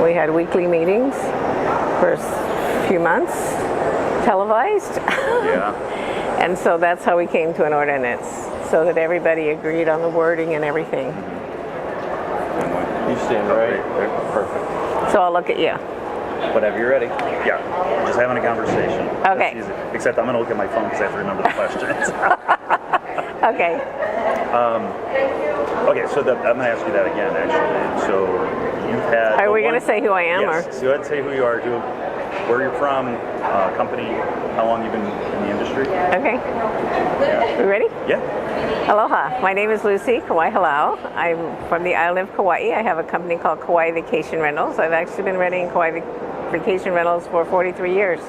We had weekly meetings for a few months, televised. Yeah. And so that's how we came to an ordinance, so that everybody agreed on the wording and everything. You stand right there. Perfect. So I'll look at you. Whatever you're ready. Yeah. Just having a conversation. Okay. That's easy. Except I'm going to look at my phone because I have to remember the questions. Okay. Okay, so I'm going to ask you that again, actually. So you've had... Are we going to say who I am? Yes. Or? So go ahead and say who you are, where you're from, company, how long you've been in the industry. Okay. Yeah. You ready? Yeah. Aloha. My name is Lucy Kawai Halau. I'm from the island of Kauai. I have a company called Kawai Vacation Rentals. I've actually been renting Kawai Vacation Rentals for 43 years.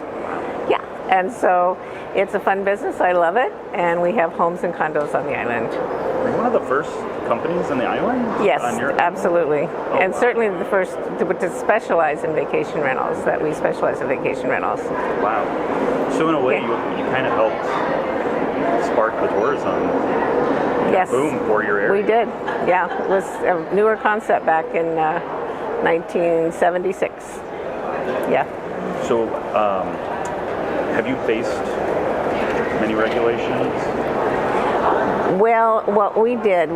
Yeah. And so it's a fun business. I love it. And we have homes and condos on the island. Were you one of the first companies on the island? Yes, absolutely. And certainly the first to specialize in vacation rentals, that we specialize in vacation rentals. Wow. So in a way, you kind of helped spark the tourism boom for your area. We did. Yeah. It was a newer concept back in 1976. Yeah. So have you faced many regulations? Well, what we did,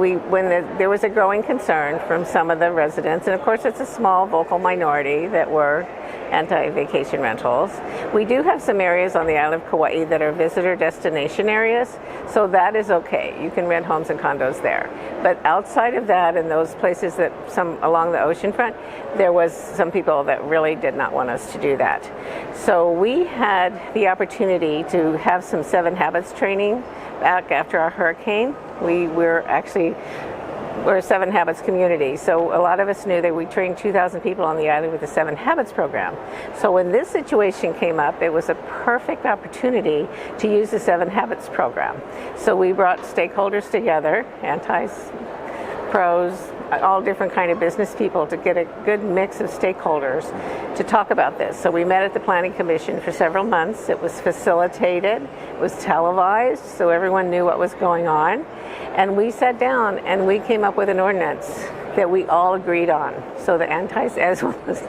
there was a growing concern from some of the residents, and of course it's a small vocal minority that were anti-vacation rentals. We do have some areas on the island of Kauai that are visitor destination areas, so that is okay. You can rent homes and condos there. But outside of that, in those places that some along the ocean front, there was some people that really did not want us to do that. So we had the opportunity to have some 7 Habits training back after our hurricane. We're a 7 Habits community, so a lot of us knew that we trained 2,000 people on the island with the 7 Habits program. So when this situation came up, it was a perfect opportunity to use the 7 Habits program. So we brought stakeholders together, antis, pros, all different kind of business people, to get a good mix of stakeholders to talk about this. So we met at the Planning Commission for several months. It was facilitated, it was televised, so everyone knew what was going on. And we sat down and we came up with an ordinance that we all agreed on. So the antis as well as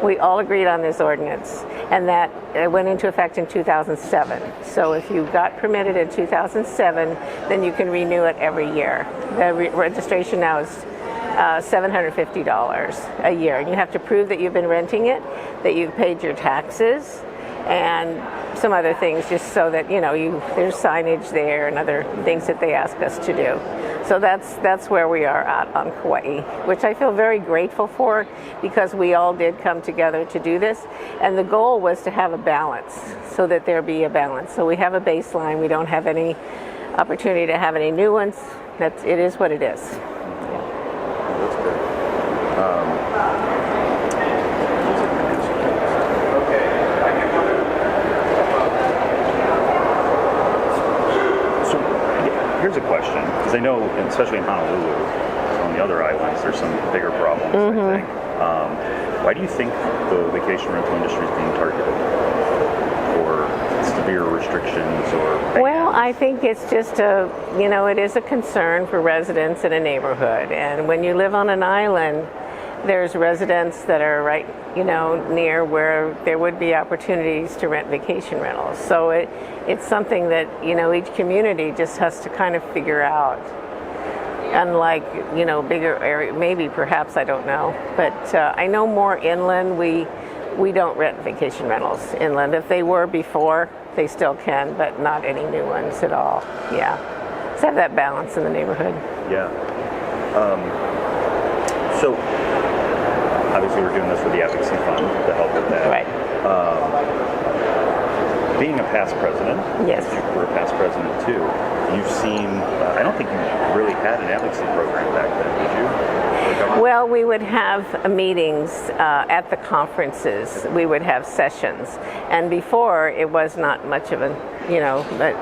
we all agreed on this ordinance. And that went into effect in 2007. So if you got permitted in 2007, then you can renew it every year. The registration now is $750 a year. And you have to prove that you've been renting it, that you've paid your taxes, and some other things, just so that there's signage there and other things that they ask us to do. So that's where we are at on Kauai, which I feel very grateful for, because we all did come together to do this, and the goal was to have a balance, so that there be a balance. So we have a baseline. We don't have any opportunity to have any new ones. It is what it is. That's good. Here's a question, because I know, especially in Honolulu, on the other islands, there's some bigger problems, I think. Why do you think the vacation rental industry is being targeted for severe restrictions or... Well, I think it's just it is a concern for residents in a neighborhood. And when you live on an island, there's residents that are right, near where there would be opportunities to rent vacation rentals. So it's something that, each community just has to kind of figure out. Unlike, bigger area, maybe, perhaps, I don't know. But I know more inland, we don't rent vacation rentals inland. If they were before, they still can, but not any new ones at all. Yeah. Let's have that balance in the neighborhood. Yeah. So, obviously we're doing this for the Advocacy Fund to help with that. Right. Being a past president, yes, you were a past president too. You've seen, I don't think you really had an advocacy program back then, did you? Well, we would have meetings at the conferences. We would have sessions. And before, it was not much of a, but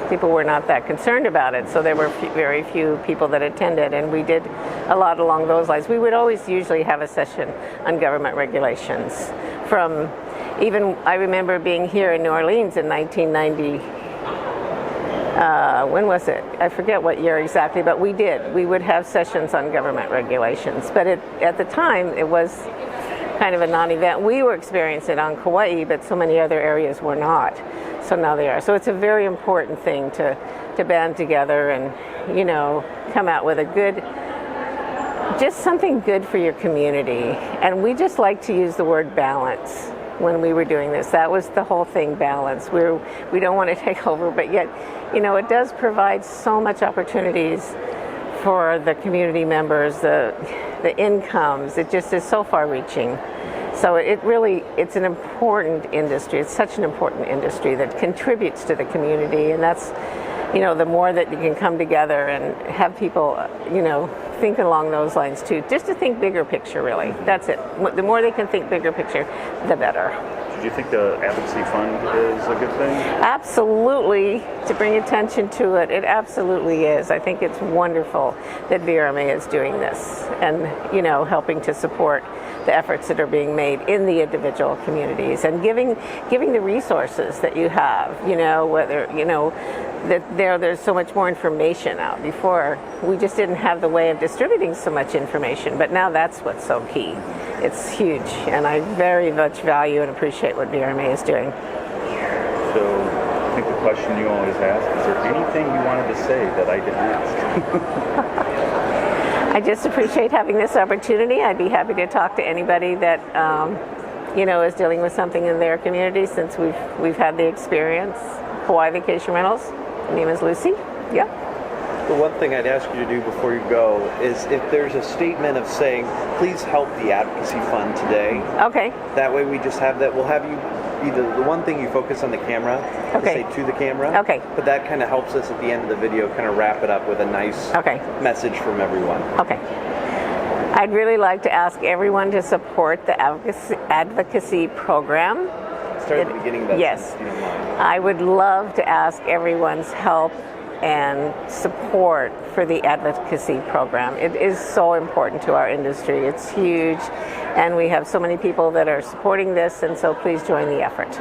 people were not that concerned about it. So there were very few people that attended, and we did a lot along those lines. We would always usually have a session on government regulations. I remember being here in New Orleans in 1990. When was it? I forget what year exactly, but we would have sessions on government regulations. But at the time, it was kind of a non-event. We were experiencing it on Kauai, but so many other areas were not. So now they are. So it's a very important thing to band together and, you know, come out with a good, just something good for your community. And we just like to use the word balance when we were doing this. That was the whole thing, balance. We don't want to take over, but yet, you know, it does provide so much opportunities for the community members, the incomes. It just is so far-reaching. So it's an important industry. It's such an important industry that contributes to the community, and that's, you know, the more that you can come together and have people, you know, think along those lines too. Just to think bigger picture, really. That's it. The more they can think bigger picture, the better. Do you think the advocacy fund is a good thing? Absolutely. To bring attention to it, it absolutely is. I think it's wonderful that VRMA is doing this and, you know, helping to support the efforts that are being made in the individual communities and giving the resources that you have, you know, whether, you know, that there's so much more information out. Before, we just didn't have the way of distributing so much information, but now that's what's so key. It's huge, and I very much value and appreciate what VRMA is doing. So, I think the question you always ask, is there anything you wanted to say that I didn't ask? I just appreciate having this opportunity. I'd be happy to talk to anybody that you know, is dealing with something in their community, since we've had the experience. Kawai Vacation Rentals. My name is Lucy. Yeah. The one thing I'd ask you to do before you go is if there's a statement of saying, please help the advocacy fund today. Okay. That way we just have that. We'll have you be the one thing you focus on the camera. Okay. Say to the camera. Okay. But that kind of helps us at the end of the video kind of wrap it up with a nice message from everyone. Okay. I'd really like to ask everyone to support the advocacy program. Start at the beginning of that. Yes. If you don't mind. I would love to ask everyone's help and support for the advocacy program. It is so important to our industry. It's huge, and we have so many people that are supporting this, and so please join the effort.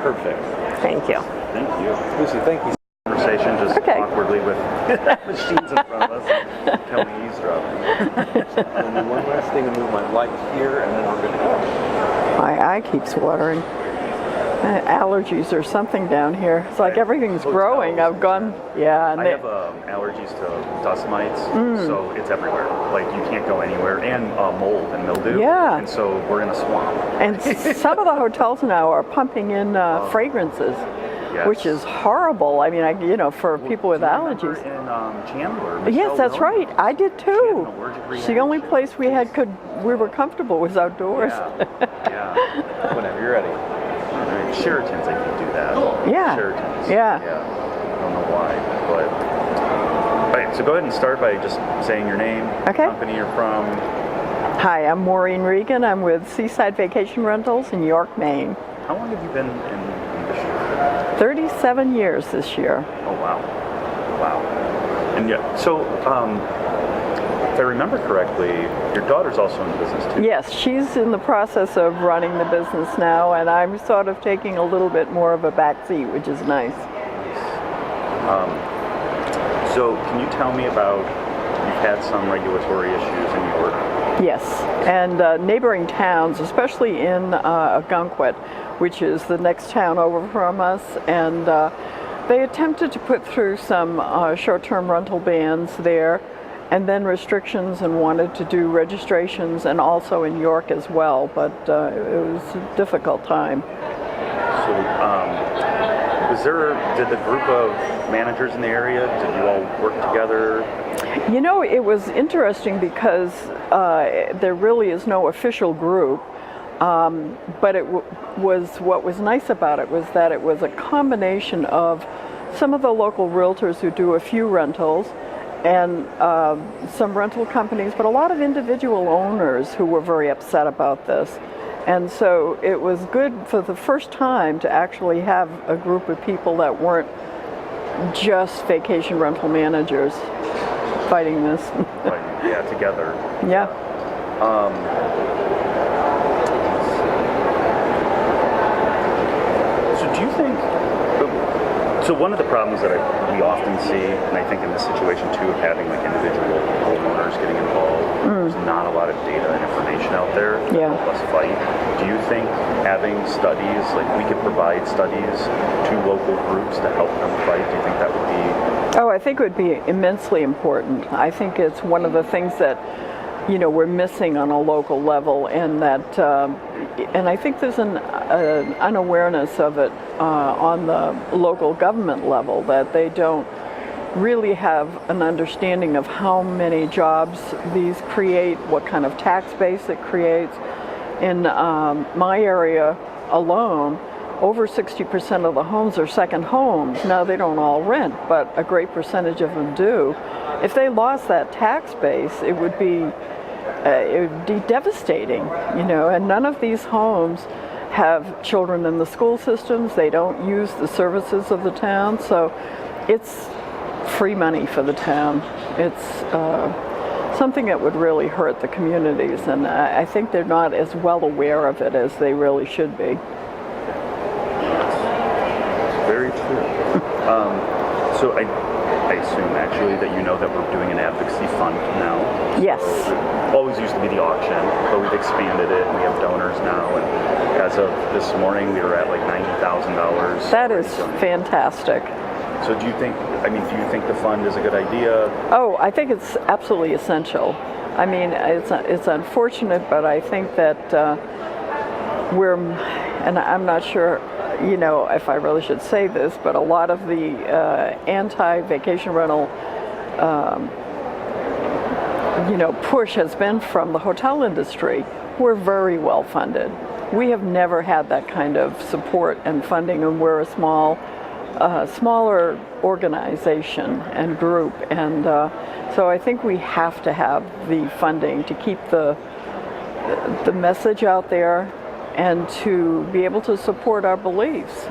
Perfect. Thank you. Thank you. Lucy, thank you. Conversation just awkwardly with machines in front of us. Tell me eavesdropping. And then one last thing, to move my light here, and then we're going to go. My eye keeps watering. Allergies or something down here. It's like everything's growing. I've gone, yeah. And I have allergies to dust mites, so it's everywhere. Like, you can't go anywhere, and mold and mildew. Yeah. And so we're in a swamp. And some of the hotels now are pumping in fragrances, which is horrible. I mean, you know, for people with allergies. In Chandler. Yes, that's right. I did too. Allergic The only place we were comfortable was outdoors. Yeah. Whenever you're ready. Sheraton's, I can do that. Yeah. Sheraton's. Yeah. I don't know why, but all right. So go ahead and start by just saying your name, company you're from. Hi, I'm Maureen Regan. I'm with Seaside Vacation Rentals in York, Maine. How long have you been in the industry? 37 years this year. Oh wow. And yeah. So if I remember correctly, your daughter's also in the business too. Yes, she's in the process of running the business now, and I'm sort of taking a little bit more of a back seat, which is nice. So can you tell me about, you've had some regulatory issues in York? Yes, and neighboring towns, especially in Algonquin, which is the next town over from us, and they attempted to put through some short-term rental bans there, and then restrictions, and wanted to do registrations, and also in York as well, but it was a difficult time. So did the group of managers in the area, did you all work together? You know, it was interesting because there really is no official group, but what was nice about it was that it was a combination of some of the local realtors who do a few rentals, and some rental companies, but a lot of individual owners who were very upset about this. And so it was good for the first time to actually have a group of people that weren't just vacation rental managers fighting this. Yeah, together. Yeah. So do you think, so So one of the problems that we often see, and I think in this situation too, of having like individual homeowners getting involved, there's not a lot of data and information out there to Yeah. help us fight. Do you think having studies, like we could provide studies to local groups to help them fight? Do you think that would be? Oh, I think it would be immensely important. I think it's one of the things that, you know, we're missing on a local level, and that, and I think there's an unawareness of it on the local government level, that they don't really have an understanding of how many jobs these create, what kind of tax base it creates. In my area alone, over 60% of the homes are second homes. Now, they don't all rent, but a great percentage of them do. If they lost that tax base, it would be devastating, you know, and none of these homes have children in the school systems. They don't use the services of the town, so it's free money for the town. It's something that would really hurt the communities, and I think they're not as well aware of it as they really should be. Very true. So I assume actually that you know that we're doing an advocacy fund now. Yes. So it always used to be the auction, but we've expanded it and we have donors now. And as of this morning, we were at like $90,000. That is fantastic. So do you think the fund is a good idea? Oh, I think it's absolutely essential. I mean, it's unfortunate, but I think that and I'm not sure, you know, if I really should say this, but a lot of the anti-vacation rental, you know, push has been from the hotel industry. We're very well funded. We have never had that kind of support and funding, and we're a smaller organization and group, and so I think we have to have the funding to keep the message out there and to be able to support our beliefs.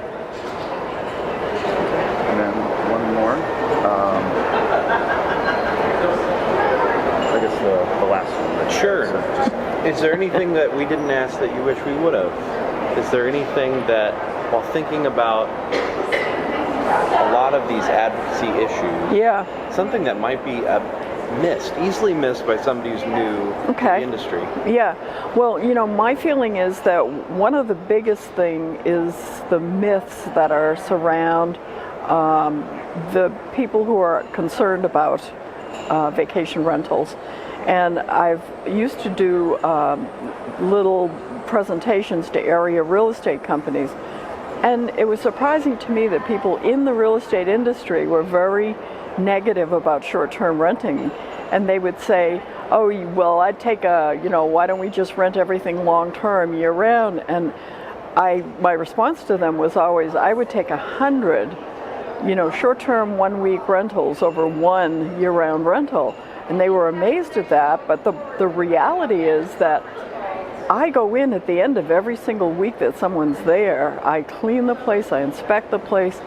And then one more. I guess the last one. Sure. So Is there anything that we didn't ask that you wish we would have? Is there anything that, while thinking about a lot of these advocacy issues, Yeah. something that might be easily missed by somebody who's new to the industry? Yeah. Well, you know, my feeling is that one of the biggest thing is the myths that are surround the people who are concerned about vacation rentals. And I've used to do little presentations to area real estate companies. And it was surprising to me that people in the real estate industry were very negative about short-term renting. And they would say, oh, well, I'd take why don't we just rent everything long-term, year-round? And my response to them was always, I would take 100, short-term 1-week rentals over one year-round rental. And they were amazed at that. But the reality is that I go in at the end of every single week that someone's there. I clean the place, I inspect the place.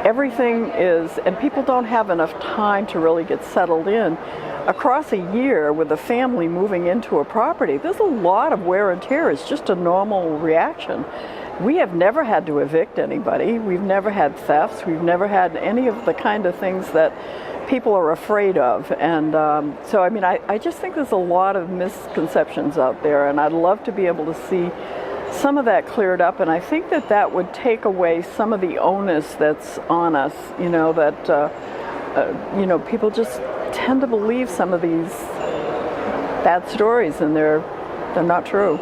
Everything is, and people don't have enough time to really get settled in. Across a year with a family moving into a property, there's a lot of wear and tear. It's just a normal reaction. We have never had to evict anybody. We've never had thefts. We've never had any of the kind of things that people are afraid of. And so, I mean, I just think there's a lot of misconceptions out there, and I'd love to be able to see some of that cleared up. And I think that would take away some of the onus that's on us, that people just tend to believe some of these bad stories, and they're not true.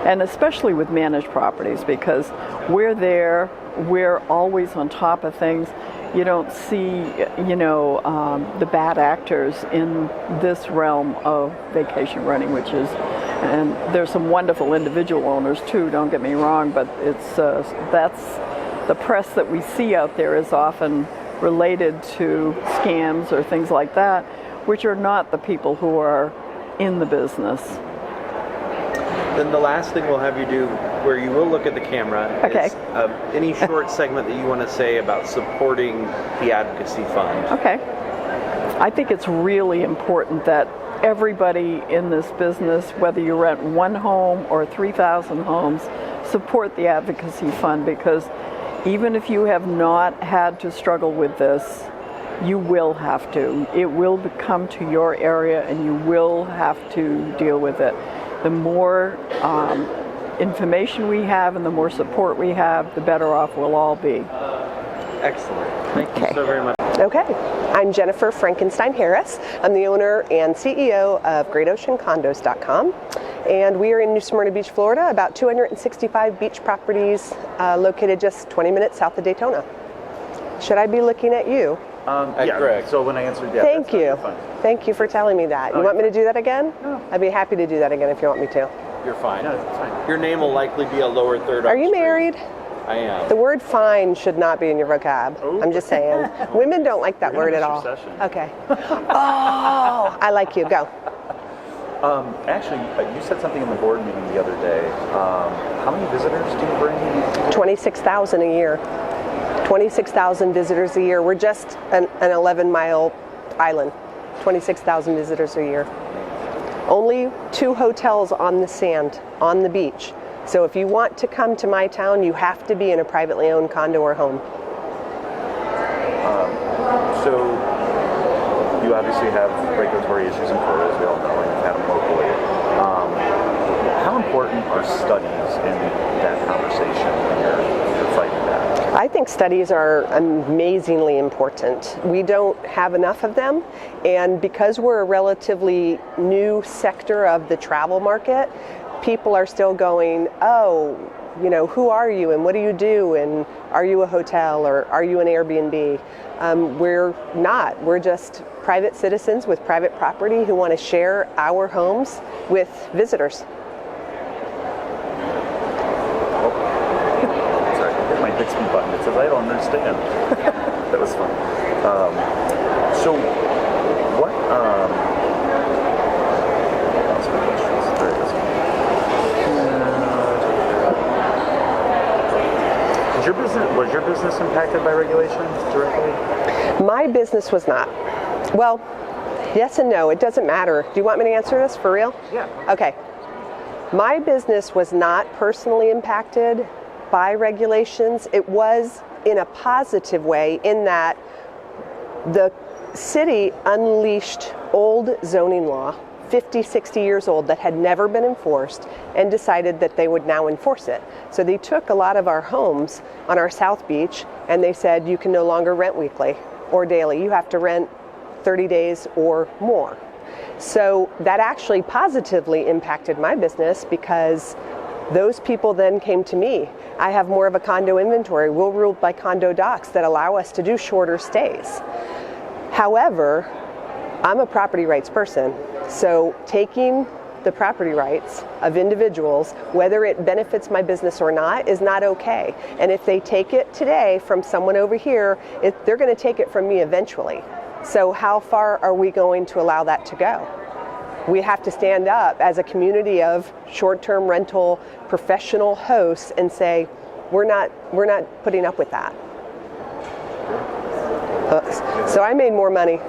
And especially with managed properties, because we're there, we're always on top of things. You don't see, the bad actors in this realm of vacation renting, and there's some wonderful individual owners too, don't get me wrong, but it's that's the press that we see out there is often related to scams or things like that, which are not the people who are in the business. Then the last thing we'll have you do, where you will look at the camera, okay, is any short segment that you want to say about supporting the Advocacy Fund. Okay. I think it's really important that everybody in this business, whether you rent one home or 3,000 homes, support the Advocacy Fund, because even if you have not had to struggle with this, you will have to. It will come to your area and you will have to deal with it. The more information we have and the more support we have, the better off we'll all be. Excellent. Thank you so very much. Okay, I'm Jennifer Frankenstein Harris. I'm the owner and CEO of GreatOceanCondos.com, and we are in New Smyrna Beach, Florida, about 265 beach properties located just 20 minutes south of Daytona. Should I be looking at you? Yeah, Greg. So when I answered, yeah. Thank you. Fine. Thank you for telling me that. You want me to do that again? No. I'd be happy to do that again if you want me to. You're fine. Yeah, it's fine. Your name will likely be a lower third. Are you married? I am. The word fine should not be in your vocab. Oh. I'm just saying. Women don't like that We're word gonna at miss all. your session. Okay. Oh, I like you. Go. Actually, you said something in the board meeting the other day. How many visitors do you bring? 26,000 a year. 26,000 visitors a year. We're just an 11-mile island. 26,000 visitors a year. Only 2 hotels on the sand, on the beach. So if you want to come to my town, you have to be in a privately owned condo or home. So you obviously have regulatory issues in Florida, as we all know, and you've had them locally. How important are studies in that conversation when you're fighting that? I think studies are amazingly important. We don't have enough of them, and because we're a relatively new sector of the travel market, people are still going, oh, you know, who are you and what do you do, and are you a hotel or are you an Airbnb? We're not. We're just private citizens with private property who want to share our homes with visitors. Sorry, I hit my Bixby button. It says, I don't understand. That was fun. So, what, lost my questions. There it is. Was your business impacted by regulation directly? My business was not. Well, yes and no. It doesn't matter. Do you want me to answer this for real? Yeah. Okay. My business was not personally impacted by regulations. It was in a positive way in that the city unleashed old zoning law, 50, 60 years old, that had never been enforced, and decided that they would now enforce it. So they took a lot of our homes on our South Beach and they said you can no longer rent weekly or daily. You have to rent 30 days or more. So that actually positively impacted my business because those people then came to me. I have more of a condo inventory. We're ruled by condo docs that allow us to do shorter stays. However, I'm a property rights person. So taking the property rights of individuals, whether it benefits my business or not, is not okay. And if they take it today from someone over here, they're going to take it from me eventually. So how far are we going to allow that to go? We have to stand up as a community of short-term rental professional hosts and say, we're not putting up with that. So I made more money.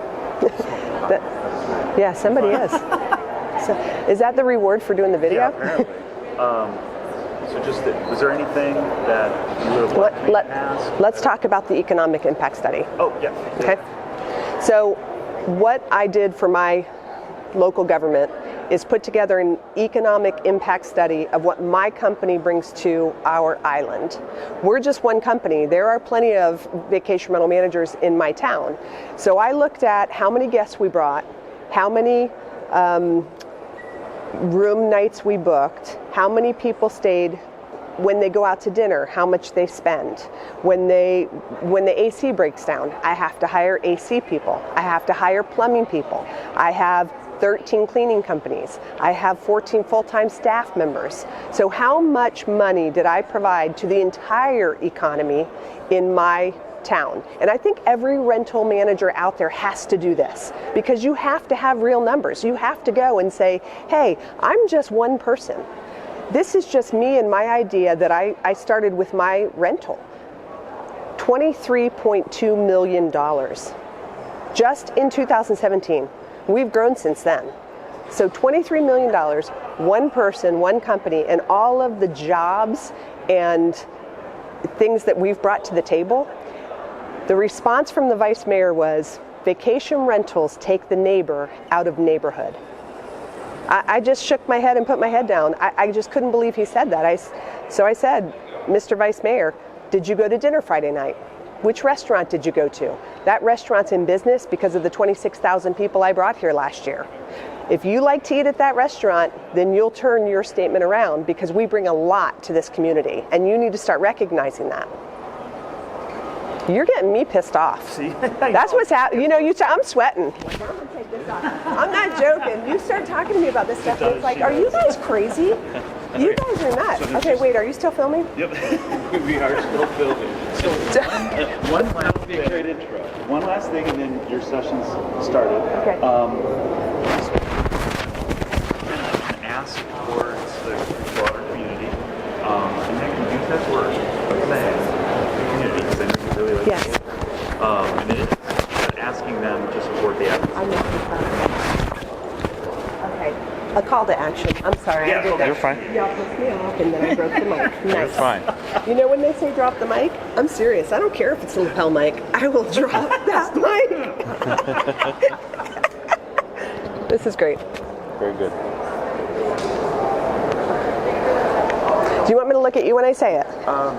Yeah, somebody is. So, is that the reward for doing the video? Yeah, apparently. So just, was there anything that you would have liked me to ask? Let's talk about the economic impact study. Oh, yeah. Okay. So what I did for my local government is put together an economic impact study of what my company brings to our island. We're just one company. There are plenty of vacation rental managers in my town. So I looked at how many guests we brought, how many room nights we booked, how many people stayed when they go out to dinner, how much they spend. When the AC breaks down, I have to hire AC people. I have to hire plumbing people. I have 13 cleaning companies. I have 14 full-time staff members. So how much money did I provide to the entire economy in my town? And I think every rental manager out there has to do this because you have to have real numbers. You have to go and say, hey, I'm just one person. This is just me and my idea that I started with my rental. $23.2 million just in 2017. We've grown since then. So $23 million, one person, one company, and all of the jobs and things that we've brought to the table, the response from the vice mayor was, vacation rentals take the neighbor out of neighborhood. I just shook my head and put my head down. I just couldn't believe he said that. So I said, Mr. Vice Mayor, did you go to dinner Friday night? Which restaurant did you go to? That restaurant's in business because of the 26,000 people I brought here last year. If you like to eat at that restaurant, then you'll turn your statement around because we bring a lot to this community, and you need to start recognizing that. You're getting me pissed off. See? That's what's happening. You know, I'm sweating. Like, I'm gonna take this off. I'm not joking. You start talking to me about this stuff, and it's like, are you guys crazy? You guys are nuts. Okay, wait, are you still filming? Yep. We are still filming. One last thing. Great intro. One last thing, and then your session's started. Okay. An ask towards the broader community, and then can use that word, community, because I know you really like Yes. it. And it is asking them to support the advocacy. I'm not okay. A call to action. I'm sorry. Yeah, I did that. You're fine. Y'all pissed me off, and then I broke the mic. Nice. You're fine. You know when they say drop the mic? I'm serious. I don't care if it's a lapel mic. I will drop that mic. This is great. Very good. Do you want me to look at you when I say it? Or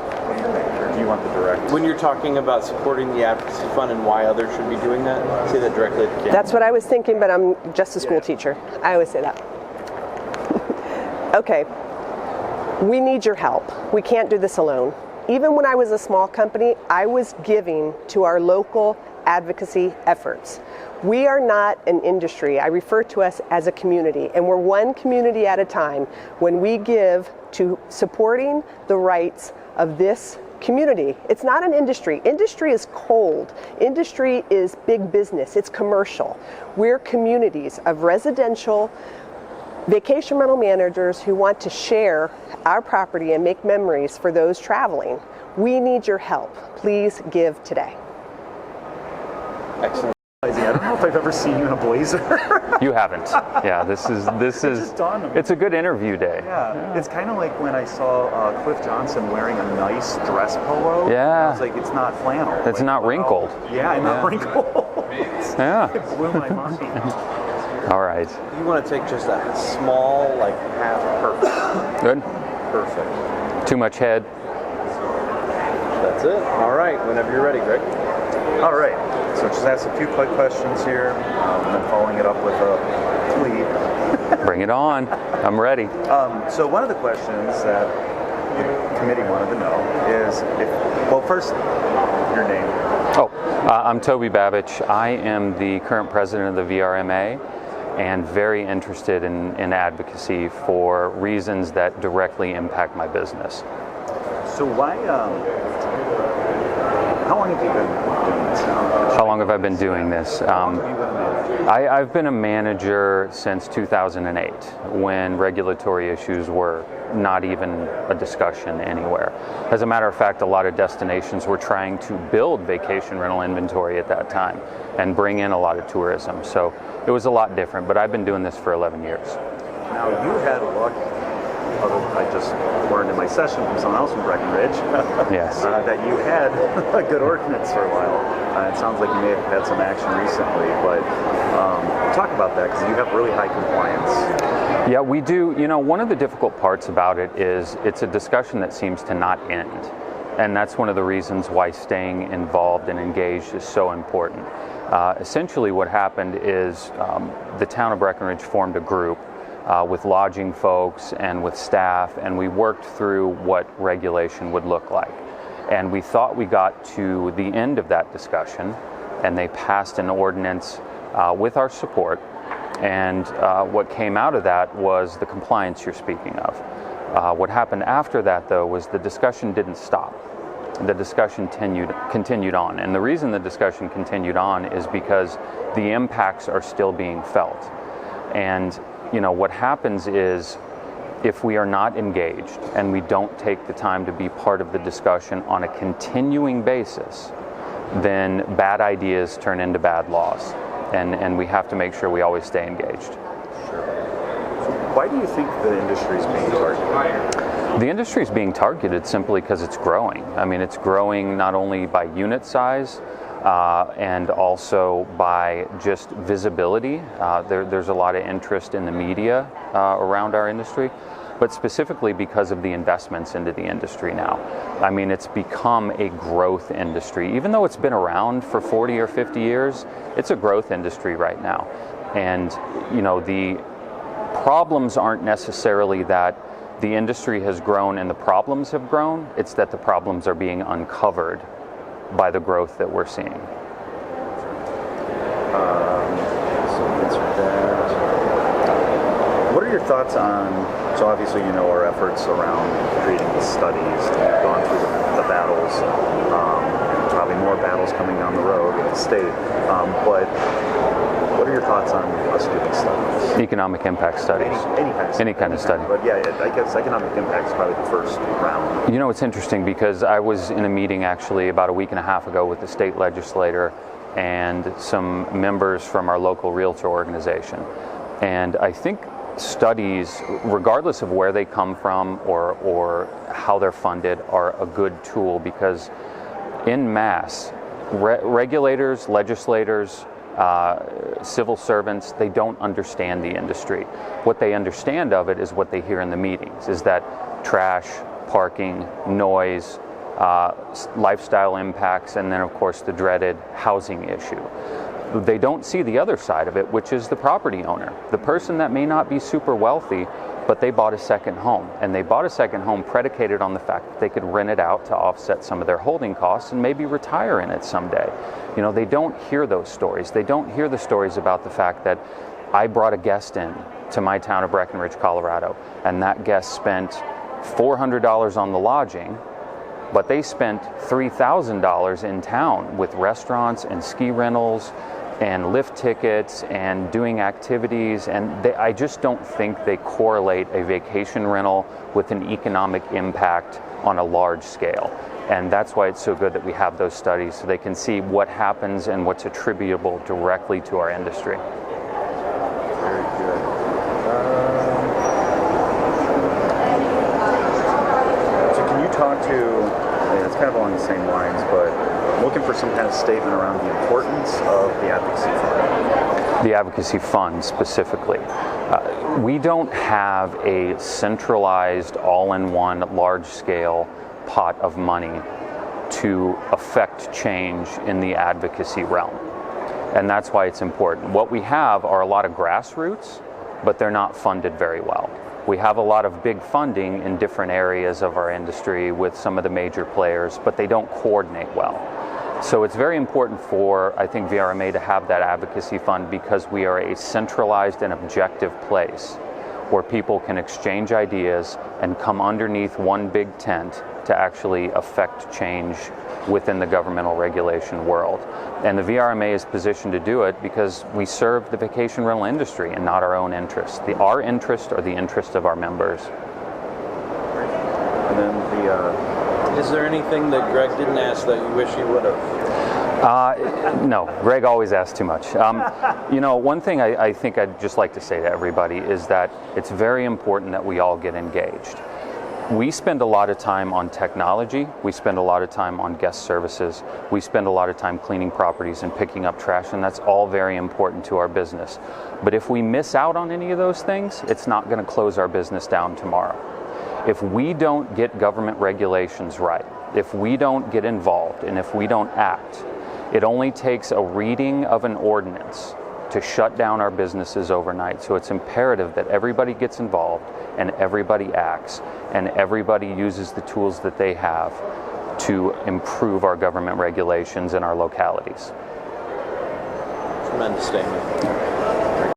do you want the direct? When you're talking about supporting the advocacy fund and why others should be doing that, say that directly to Ken. That's what I was thinking, but I'm just a school teacher. I always say that. Okay. We need your help. We can't do this alone. Even when I was a small company, I was giving to our local advocacy efforts. We are not an industry. I refer to us as a community, and we're one community at a time when we give to supporting the rights of this community. It's not an industry. Industry is cold. Industry is big business. It's commercial. We're communities of residential vacation rental managers who want to share our property and make memories for those traveling. We need your help. Please give today. Excellent. I don't know if I've ever seen you in a blazer. You haven't. Yeah, this is just dawned on me. it's a good interview day. Yeah, it's kind of like when I saw Cliff Johnson wearing a nice dress polo. Yeah. I was like, it's not flannel. It's Like, not wow. wrinkled. Yeah, and not wrinkled. Yeah. It blew my mind. All right. You want to take just a small, like half, perfect. Good. Perfect. Too much head. That's it. All right, whenever you're ready, Greg. All right, so just ask a few quick questions here, and then following it up with a plea. Bring it on. I'm ready. So one of the questions that the committee wanted to know is, first, your name. I'm Toby Babbage. I am the current president of the VRMA and very interested in advocacy for reasons that directly impact my business. So why, how long have you been doing this now? How long have I been doing this? Have you been a manager? I've been a manager since 2008, when regulatory issues were not even a discussion anywhere. As a matter of fact, a lot of destinations were trying to build vacation rental inventory at that time and bring in a lot of tourism. So it was a lot different, but I've been doing this for 11 years. Now you had luck, I just learned in my session from someone else from Breckenridge, Yes. that you had a good ordinance for a while. It sounds like you may have had some action recently, but talk about that, because you have really high compliance. Yeah, we do. You know, one of the difficult parts about it is it's a discussion that seems to not end. And that's one of the reasons why staying involved and engaged is so important. Essentially what happened is the town of Breckenridge formed a group with lodging folks and with staff, and we worked through what regulation would look like. And we thought we got to the end of that discussion, and they passed an ordinance with our support. And what came out of that was the compliance you're speaking of. What happened after that, though, was the discussion didn't stop. The discussion continued on. And the reason the discussion continued on is because the impacts are still being felt. And you know, what happens is, if we are not engaged and we don't take the time to be part of the discussion on a continuing basis, then bad ideas turn into bad laws. And we have to make sure we always stay engaged. Sure. So why do you think the industry is being targeted? The industry is being targeted simply because it's growing. I mean, it's growing not only by unit size, and also by just visibility. There's a lot of interest in the media around our industry, but specifically because of the investments into the industry now. I mean, it's become a growth industry. Even though it's been around for 40 or 50 years, it's a growth industry right now. And, you know, the problems aren't necessarily that the industry has grown and the problems have grown, it's that the problems are being uncovered by the growth that we're seeing. What are your thoughts on, so obviously you know our efforts around creating these studies, we've gone through the battles, probably more battles coming down the road with the state, but what are your thoughts on us doing studies? Economic impact studies. Any kind of study. But yeah, I guess economic impact is probably the first round. You know, it's interesting because I was in a meeting actually about a week and a half ago with the state legislator and some members from our local realtor organization. And I think studies, regardless of where they come from or how they're funded, are a good tool because en masse, regulators, legislators, civil servants, they don't understand the industry. What they understand of it is what they hear in the meetings, is that trash, parking, noise, lifestyle impacts, and then of course the dreaded housing issue. They don't see the other side of it, which is the property owner, the person that may not be super wealthy, but they bought a second home, and they bought a second home predicated on the fact that they could rent it out to offset some of their holding costs and maybe retire in it someday. You know, they don't hear those stories. They don't hear the stories about the fact that I brought a guest in to my town of Breckenridge, Colorado, and that guest spent $400 on the lodging, but they spent $3,000 in town with restaurants and ski rentals and lift tickets and doing activities, and I just don't think they correlate a vacation rental with an economic impact on a large scale. And that's why it's so good that we have those studies so they can see what happens and what's attributable directly to our industry. Very good. So can you talk to, it's kind of along the same lines, but I'm looking for some kind of statement around the importance of the advocacy fund. The advocacy fund specifically. We don't have a centralized, all-in-one, large-scale pot of money to affect change in the advocacy realm. And that's why it's important. What we have are a lot of grassroots, but they're not funded very well. We have a lot of big funding in different areas of our industry with some of the major players, but they don't coordinate well. So it's very important for, I think, VRMA to have that advocacy fund because we are a centralized and objective place where people can exchange ideas and come underneath one big tent to actually affect change within the governmental regulation world. And the VRMA is positioned to do it because we serve the vacation rental industry and not our own interests. Our interests are the interests of our members. And then Is there anything that Greg didn't ask that you wish he would have? No, Greg always asks too much. You know, one thing I think I'd just like to say to everybody is that it's very important that we all get engaged. We spend a lot of time on technology, we spend a lot of time on guest services, we spend a lot of time cleaning properties and picking up trash, and that's all very important to our business. But if we miss out on any of those things, it's not going to close our business down tomorrow. If we don't get government regulations right, if we don't get involved, and if we don't act, it only takes a reading of an ordinance to shut down our businesses overnight. So it's imperative that everybody gets involved and everybody acts and everybody uses the tools that they have to improve our government regulations in our localities. Tremendous statement.